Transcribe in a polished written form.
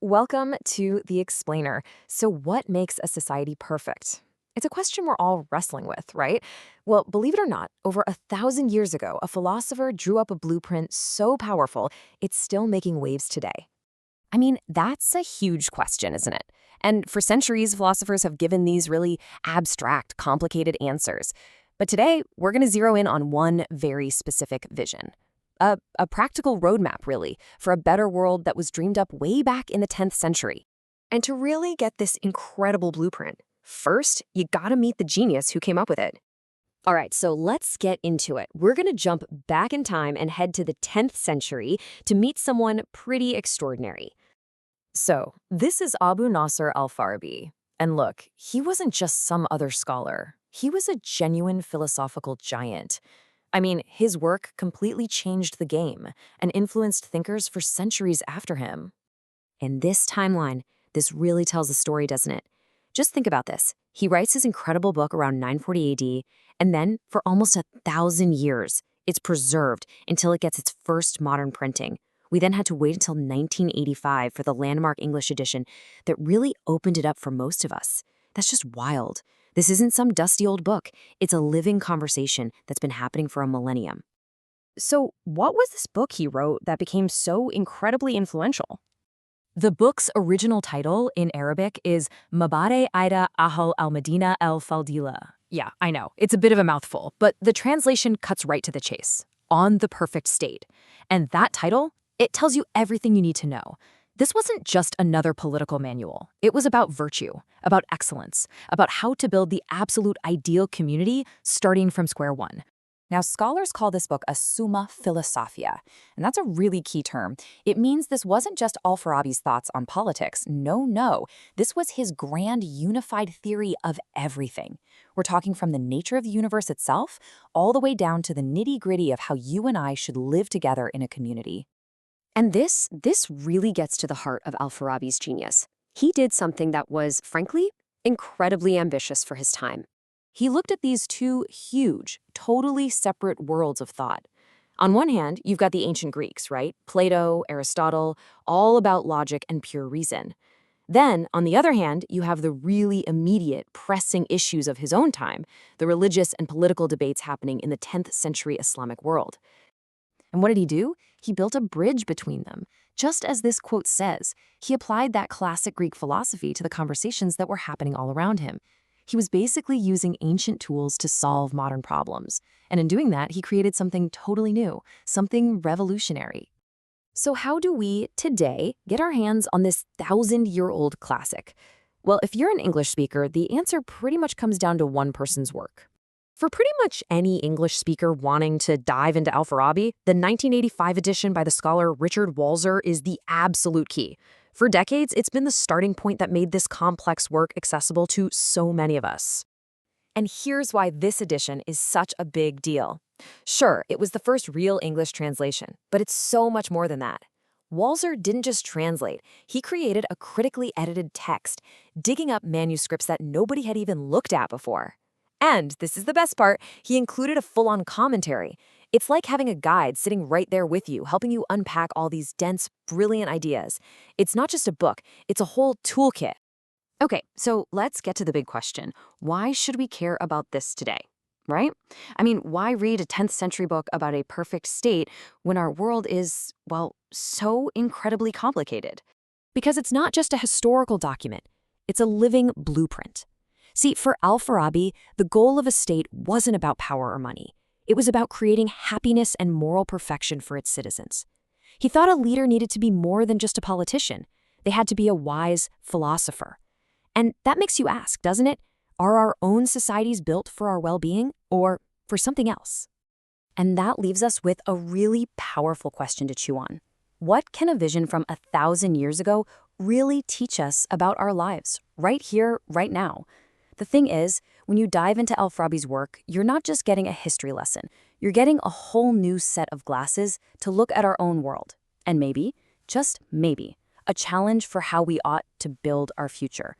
Welcome to The Explainer. So, what makes a society perfect? It's a question we're all wrestling with, right? Well, believe it or not, over 1,000 years ago, a philosopher drew up a blueprint so powerful, it's still making waves today. I mean, that's a huge question, isn't it? And for centuries, philosophers have given these really abstract, complicated answers. But today, we're going to zero in on one very specific vision. A practical roadmap, really, for a better world that was dreamed up way back in the 10th century. And to really get this incredible blueprint, first, you gotta meet the genius who came up with it. All right, so let's get into it. We're going to jump back in time and head to the 10th century to meet someone pretty extraordinary. So, this is Abu Nasr Al-Farabi. And look, he wasn't just some other scholar. He was a genuine philosophical giant. I mean, his work completely changed the game and influenced thinkers for centuries after him. In this timeline, this really tells a story, doesn't it? Just think about this. He writes his incredible book around 940 AD, and then for almost 1,000 years, it's preserved until it gets its first modern printing. We then had to wait until 1985 for the landmark English edition that really opened it up for most of us. That's just wild. This isn't some dusty old book. It's a living conversation that's been happening for a millennium. So, what was this book he wrote that became so incredibly influential? The book's original title in Arabic is Mabadi Ida Ahal al-Madina al-Faldila. Yeah, I know, it's a bit of a mouthful, but the translation cuts right to the chase. On the Perfect State. And that title, it tells you everything you need to know. This wasn't just another political manual. It was about virtue, about excellence, about how to build the absolute ideal community starting from square one. Now, scholars call this book a Summa Philosophia, and that's a really key term. It means this wasn't just Al-Farabi's thoughts on politics. No. This was his grand unified theory of everything. We're talking from the nature of the universe itself, all the way down to the nitty-gritty of how you and I should live together in a community. And this really gets to the heart of Al-Farabi's genius. He did something that was, frankly, incredibly ambitious for his time. He looked at these two huge, totally separate worlds of thought. On one hand, you've got the ancient Greeks, right? Plato, Aristotle, all about logic and pure reason. Then, on the other hand, you have the really immediate, pressing issues of his own time, the religious and political debates happening in the 10th century Islamic world. And what did he do? He built a bridge between them. Just as this quote says, he applied that classic Greek philosophy to the conversations that were happening all around him. He was basically using ancient tools to solve modern problems. And in doing that, he created something totally new, something revolutionary. So how do we, today, get our hands on this 1,000-year-old classic? Well, if you're an English speaker, the answer pretty much comes down to one person's work. For pretty much any English speaker wanting to dive into Al-Farabi, the 1985 edition by the scholar Richard Walzer is the absolute key. For decades, it's been the starting point that made this complex work accessible to so many of us. And here's why this edition is such a big deal. Sure, it was the first real English translation, but it's so much more than that. Walzer didn't just translate, he created a critically edited text, digging up manuscripts that nobody had even looked at before. And, this is the best part, he included a full-on commentary. It's like having a guide sitting right there with you, helping you unpack all these dense, brilliant ideas. It's not just a book, it's a whole toolkit. Okay, so let's get to the big question. Why should we care about this today, right? I mean, why read a 10th century book about a perfect state when our world is, well, so incredibly complicated? Because it's not just a historical document, it's a living blueprint. See, for Al-Farabi, the goal of a state wasn't about power or money. It was about creating happiness and moral perfection for its citizens. He thought a leader needed to be more than just a politician. They had to be a wise philosopher. And that makes you ask, doesn't it? Are our own societies built for our well-being or for something else? And that leaves us with a really powerful question to chew on. What can a vision from 1,000 years ago really teach us about our lives, right here, right now? The thing is, when you dive into Al-Farabi's work, you're not just getting a history lesson. You're getting a whole new set of glasses to look at our own world. And maybe, just maybe, a challenge for how we ought to build our future.